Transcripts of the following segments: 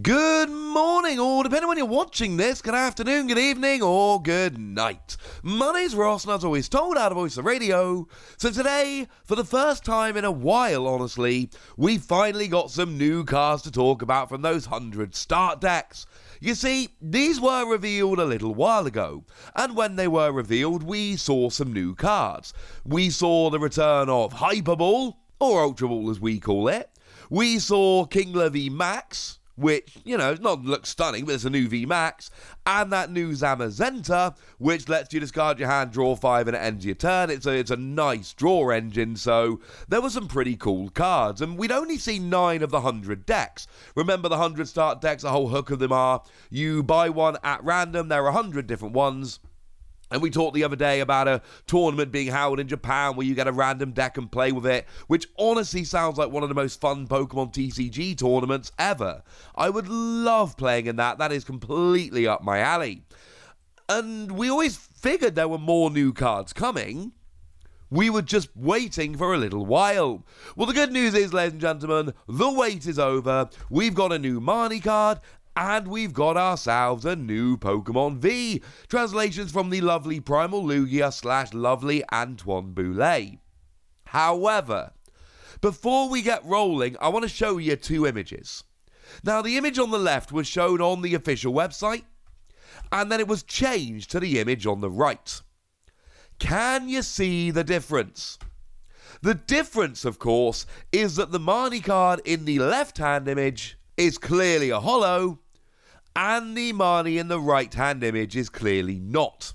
Good morning, or depending on when you're watching this, good afternoon, good evening, or good night. My name's Ross, and as always told out of Voice of Radio. So today, for the first time in a while, honestly, we finally got some new cards to talk about from those 100 start decks. You see, these were revealed a little while ago, and when they were revealed, we saw some new cards. We saw the return of Hyper Ball, or Ultra Ball as we call it. We saw Kingler V Max, which, not looks stunning, but it's a new VMAX, and that new Zamazenta, which lets you discard your hand, draw 5, and it ends your turn. It's a nice draw engine, so there were some pretty cool cards, and we'd only seen 9 of the 100 decks. Remember, the 100 start decks, the whole hook of them are, you buy one at random, there are 100 different ones. And we talked the other day about a tournament being held in Japan where you get a random deck and play with it, which honestly sounds like one of the most fun Pokemon TCG tournaments ever. I would love playing in that. That is completely up my alley. And we always figured there were more new cards coming. We were just waiting for a little while. Well, the good news is, ladies and gentlemen, the wait is over. We've got a new Marnie card, and we've got ourselves a new Pokémon V. Translations from the lovely Primal Lugia / lovely Antoine Boulet. However, before we get rolling, I want to show you 2 images. Now, the image on the left was shown on the official website, and then it was changed to the image on the right. Can you see the difference? The difference, of course, is that the Marnie card in the left-hand image is clearly a holo, and the Marnie in the right-hand image is clearly not.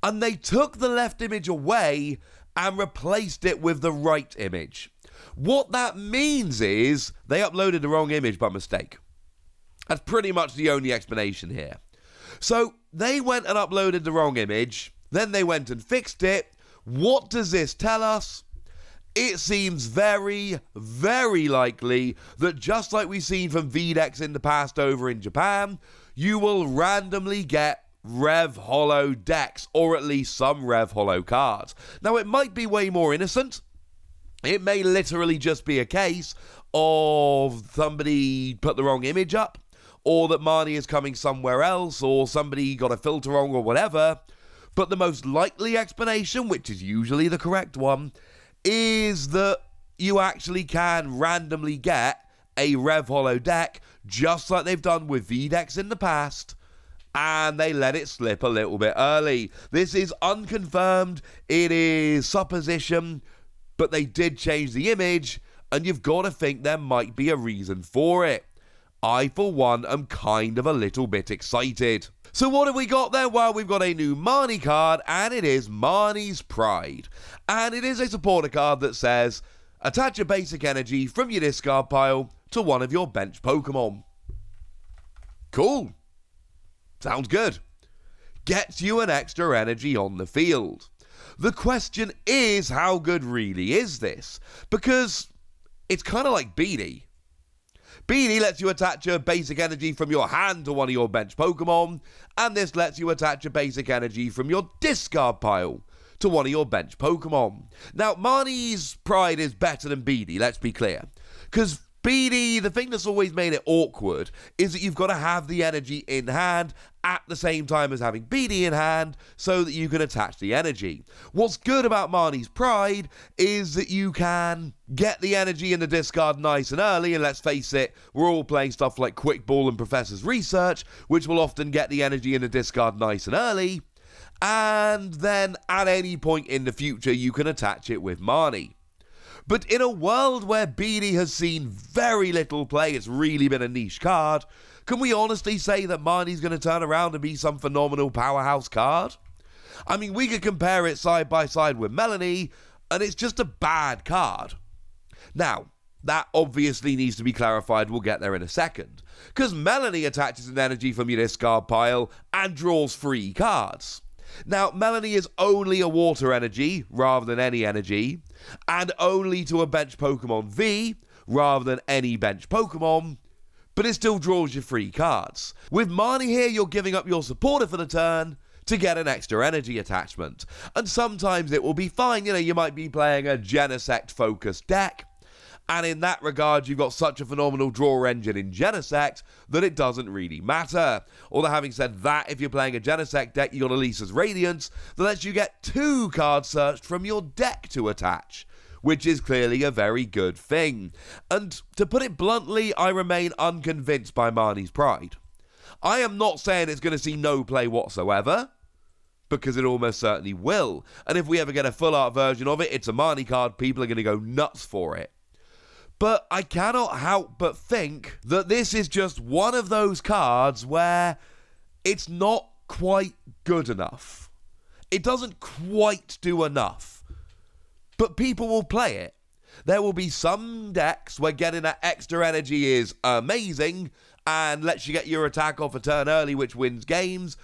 And they took the left image away and replaced it with the right image. What that means is they uploaded the wrong image by mistake. That's pretty much the only explanation here. So they went and uploaded the wrong image, then they went and fixed it. What does this tell us? It seems very, very likely that just like we've seen from V-Decks in the past over in Japan, you will randomly get Rev Holo decks, or at least some Rev Holo cards. Now, it might be way more innocent. It may literally just be a case of somebody put the wrong image up, or that Marnie is coming somewhere else, or somebody got a filter wrong, or whatever. But the most likely explanation, which is usually the correct one, is that you actually can randomly get a Rev Holo deck, just like they've done with V-Decks in the past, and they let it slip a little bit early. This is unconfirmed, it is supposition, but they did change the image, and you've got to think there might be a reason for it. I, for one, am kind of a little bit excited. So what have we got there? Well, we've got a new Marnie card, and it is Marnie's Pride. And it is a supporter card that says, attach a basic energy from your discard pile to one of your bench Pokemon. Cool. Sounds good. Gets you an extra energy on the field. The question is, how good really is this? Because it's kind of like Beanie. Beanie lets you attach a basic energy from your hand to one of your bench Pokemon, and this lets you attach a basic energy from your discard pile to one of your bench Pokemon. Now, Marnie's Pride is better than Beanie, let's be clear. Because Beanie, the thing that's always made it awkward is that you've got to have the energy in hand at the same time as having Beanie in hand so that you can attach the energy. What's good about Marnie's Pride is that you can get the energy in the discard nice and early, and let's face it, we're all playing stuff like Quick Ball and Professor's Research, which will often get the energy in the discard nice and early, and then at any point in the future you can attach it with Marnie. But in a world where Beanie has seen very little play, it's really been a niche card, can we honestly say that Marnie's going to turn around and be some phenomenal powerhouse card? I mean, we could compare it side by side with Melanie, and it's just a bad card. Now, that obviously needs to be clarified, we'll get there in a second, because Melanie attaches an energy from your discard pile and draws 3 cards. Now, Melanie is only a water energy rather than any energy, and only to a bench Pokemon V rather than any bench Pokemon, but it still draws you 3 cards. With Marnie here, you're giving up your supporter for the turn to get an extra energy attachment, and sometimes it will be fine. You might be playing a Genesect focused deck, And in that regard, you've got such a phenomenal draw engine in Genesect that it doesn't really matter. Although having said that, if you're playing a Genesect deck, you've got Elisa's Radiance that lets you get 2 cards searched from your deck to attach, which is clearly a very good thing. And to put it bluntly, I remain unconvinced by Marnie's Pride. I am not saying it's going to see no play whatsoever, because it almost certainly will. And if we ever get a full art version of it, it's a Marnie card, people are going to go nuts for it. But I cannot help but think that this is just one of those cards where it's not quite good enough. It doesn't quite do enough. But people will play it. There will be some decks where getting that extra energy is amazing and lets you get your attack off a turn early, which wins games.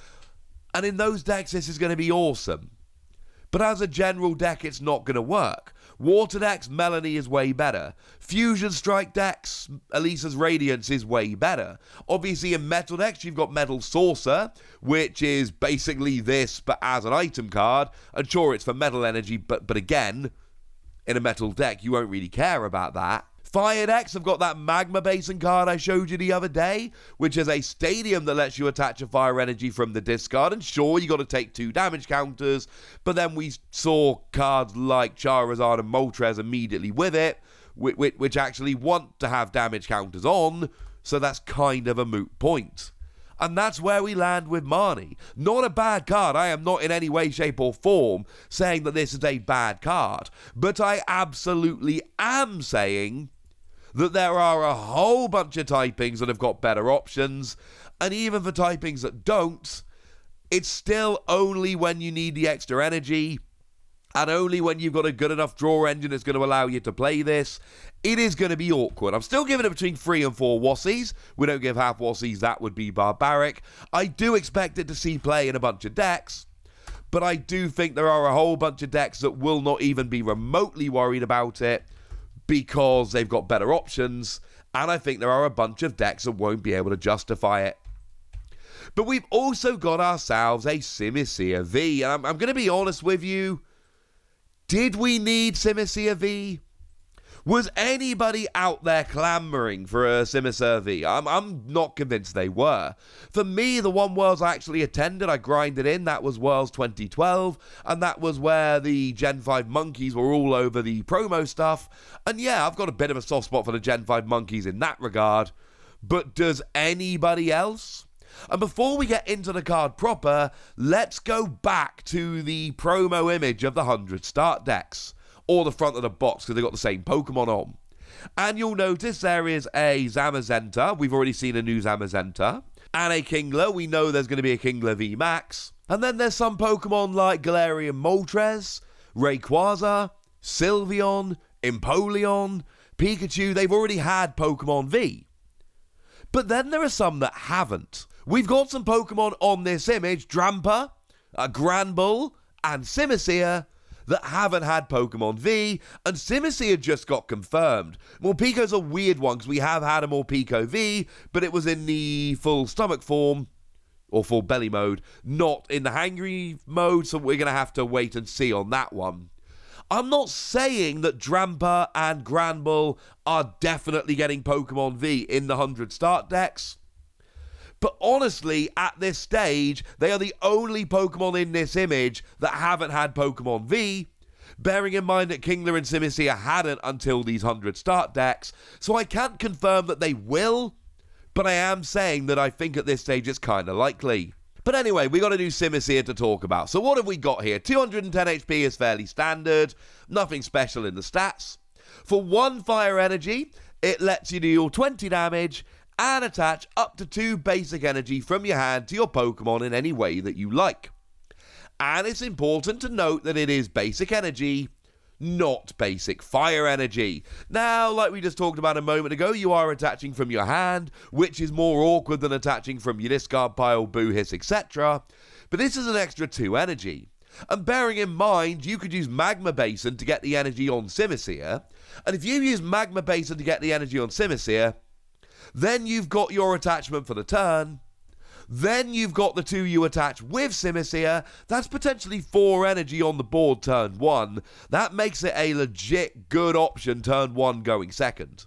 And in those decks, this is going to be awesome. But as a general deck, it's not going to work. Water decks, Melanie is way better. Fusion Strike decks, Elisa's Radiance is way better. Obviously, in Metal decks, you've got Metal Saucer, which is basically this, but as an item card. And sure, it's for metal energy, but again, in a metal deck, you won't really care about that. Fire decks have got that Magma Basin card I showed you the other day, which is a stadium that lets you attach a fire energy from the discard, and sure, you got to take 2 damage counters, but then we saw cards like Charizard and Moltres immediately with it, which actually want to have damage counters on, so that's kind of a moot point. And that's where we land with Marnie. Not a bad card. I am not in any way, shape or form saying that this is a bad card, but I absolutely am saying that there are a whole bunch of typings that have got better options, and even for typings that don't, it's still only when you need the extra energy, and only when you've got a good enough draw engine that's going to allow you to play this, it is going to be awkward. I'm still giving it between 3 and 4 Wassies. We don't give half Wassies, that would be barbaric. I do expect it to see play in a bunch of decks, but I do think there are a whole bunch of decks that will not even be remotely worried about it, because they've got better options, and I think there are a bunch of decks that won't be able to justify it. But we've also got ourselves a Simisear V, and I'm going to be honest with you, did we need Simisear V? Was anybody out there clamoring for a Simisear V? I'm not convinced they were. For me, the one Worlds I actually attended, I grinded in, that was Worlds 2012, and that was where the Gen 5 monkeys were all over the promo stuff. And yeah, I've got a bit of a soft spot for the Gen 5 monkeys in that regard. But does anybody else? And before we get into the card proper, let's go back to the promo image of the 100 start decks, or the front of the box, because they've got the same Pokemon on. And you'll notice there is a Zamazenta. We've already seen a new Zamazenta. And a Kingler. We know there's going to be a Kingler V Max. And then there's some Pokemon like Galarian Moltres, Rayquaza, Sylveon, Empoleon, Pikachu. They've already had Pokemon V. But then there are some that haven't. We've got some Pokemon on this image, Drampa, Granbull, and Simisear, that haven't had Pokemon V, and Simisear just got confirmed. Morpeko's a weird one, because we have had a Morpeko V, but it was in the full stomach form, or full belly mode, not in the hangry mode, so we're going to have to wait and see on that one. I'm not saying that Drampa and Granbull are definitely getting Pokemon V in the 100 start decks, but honestly, at this stage, they are the only Pokemon in this image that haven't had Pokemon V, bearing in mind that Kingler and Simisear hadn't until these 100 start decks, so I can't confirm that they will, but I am saying that I think at this stage it's kind of likely. But anyway, we got a new Simisear to talk about. So what have we got here? 210 HP is fairly standard, nothing special in the stats. For 1 fire energy, it lets you deal 20 damage, and attach up to 2 basic energy from your hand to your Pokemon in any way that you like. And it's important to note that it is basic energy, not basic fire energy. Now, like we just talked about a moment ago, you are attaching from your hand, which is more awkward than attaching from your discard pile, boo, hiss, etc. But this is an extra 2 energy. And bearing in mind, you could use Magma Basin to get the energy on Simisear, and if you use Magma Basin to get the energy on Simisear, then you've got your attachment for the turn. Then you've got the 2 you attach with Simisear. That's potentially 4 energy on the board turn 1. That makes it a legit good option turn 1 going second.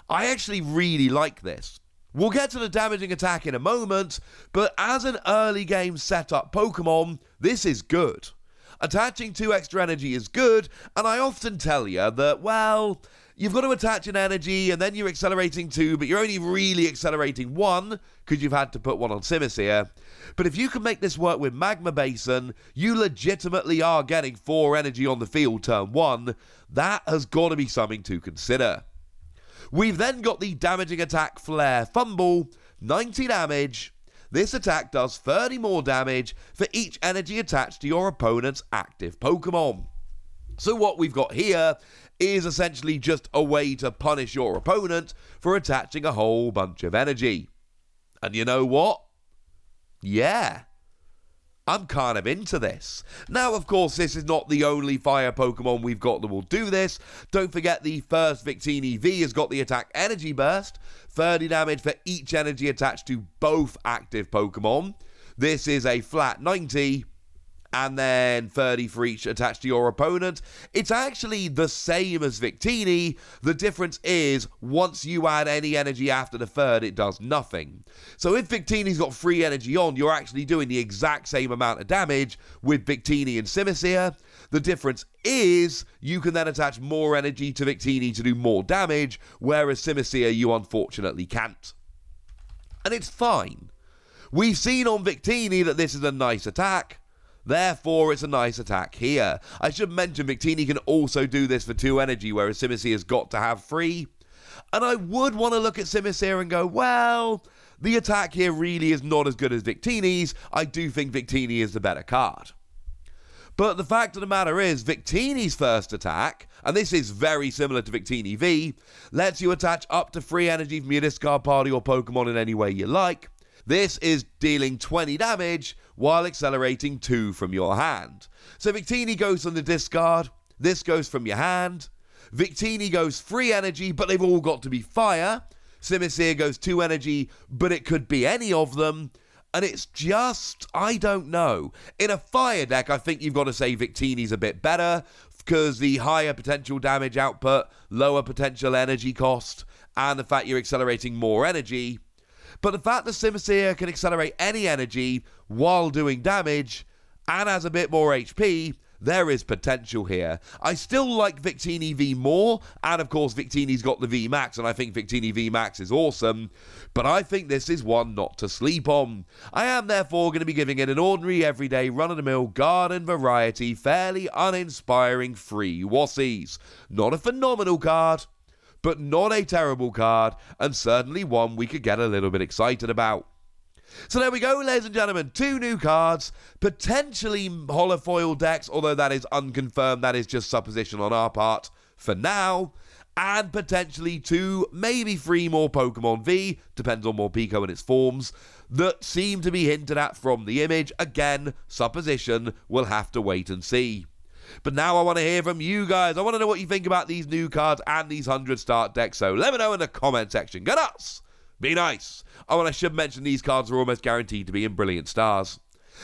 I actually really like this. We'll get to the damaging attack in a moment, but as an early game setup Pokemon, this is good. Attaching 2 extra energy is good, and I often tell you that, well, you've got to attach an energy and then you're accelerating 2, but you're only really accelerating 1 because you've had to put 1 on Simisear. But if you can make this work with Magma Basin, you legitimately are getting 4 energy on the field turn 1. That has got to be something to consider. We've then got the damaging attack Flare Fumble, 90 damage. This attack does 30 more damage for each energy attached to your opponent's active Pokemon. So what we've got here is essentially just a way to punish your opponent for attaching a whole bunch of energy. And you know what? Yeah, I'm kind of into this. Now, of course, this is not the only fire Pokemon we've got that will do this. Don't forget the first Victini V has got the attack Energy Burst, 30 damage for each energy attached to both active Pokemon. This is a flat 90, and then 30 for each attached to your opponent. It's actually the same as Victini. The difference is, once you add any energy after the third, it does nothing. So if Victini's got free energy on, you're actually doing the exact same amount of damage with Victini and Simisear. The difference is, you can then attach more energy to Victini to do more damage, whereas Simisear you unfortunately can't. And it's fine. We've seen on Victini that this is a nice attack. Therefore, it's a nice attack here. I should mention Victini can also do this for 2 energy, whereas Simisear's got to have 3. And I would want to look at Simisear and go, well, the attack here really is not as good as Victini's. I do think Victini is the better card. But the fact of the matter is, Victini's first attack, and this is very similar to Victini V, lets you attach up to 3 energy from your discard pile to your Pokemon in any way you like. This is dealing 20 damage while accelerating 2 from your hand. So Victini goes from the discard, this goes from your hand. Victini goes 3 energy, but they've all got to be fire. Simisear goes 2 energy, but it could be any of them. And it's just, I don't know. In a fire deck, I think you've got to say Victini's a bit better, because the higher potential damage output, lower potential energy cost, and the fact you're accelerating more energy. But the fact that Simisear can accelerate any energy while doing damage and has a bit more HP, there is potential here. I still like Victini V more, and of course Victini's got the V Max, and I think Victini V Max is awesome, but I think this is one not to sleep on. I am therefore going to be giving it an ordinary, everyday, run-of-the-mill, garden variety, fairly uninspiring free Wassies. Not a phenomenal card, but not a terrible card, and certainly one we could get a little bit excited about. So there we go, ladies and gentlemen, 2 new cards, potentially holofoil decks, although that is unconfirmed, that is just supposition on our part for now, and potentially 2, maybe 3 more Pokemon V, depends on Morpeko and its forms, that seem to be hinted at from the image. Again, supposition, we'll have to wait and see. But now I want to hear from you guys. I want to know what you think about these new cards and these 100 start decks. So let me know in the comment section. Go nuts! Be nice. Oh, and I should mention these cards are almost guaranteed to be in Brilliant Stars.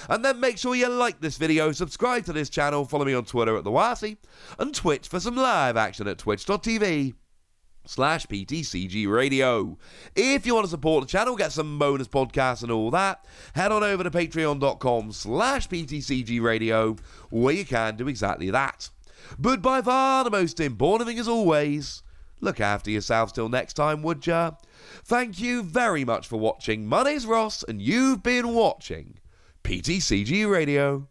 And then make sure you like this video, subscribe to this channel, follow me on Twitter at The Wassie, and Twitch for some live action at twitch.tv/PTCG Radio. If you want to support the channel, get some bonus podcasts and all that, head on over to patreon.com/PTCG Radio, where you can do exactly that. But by far the most important thing as always, look after yourselves till next time, would ya? Thank you very much for watching. My name's Ross, and you've been watching PTCG Radio.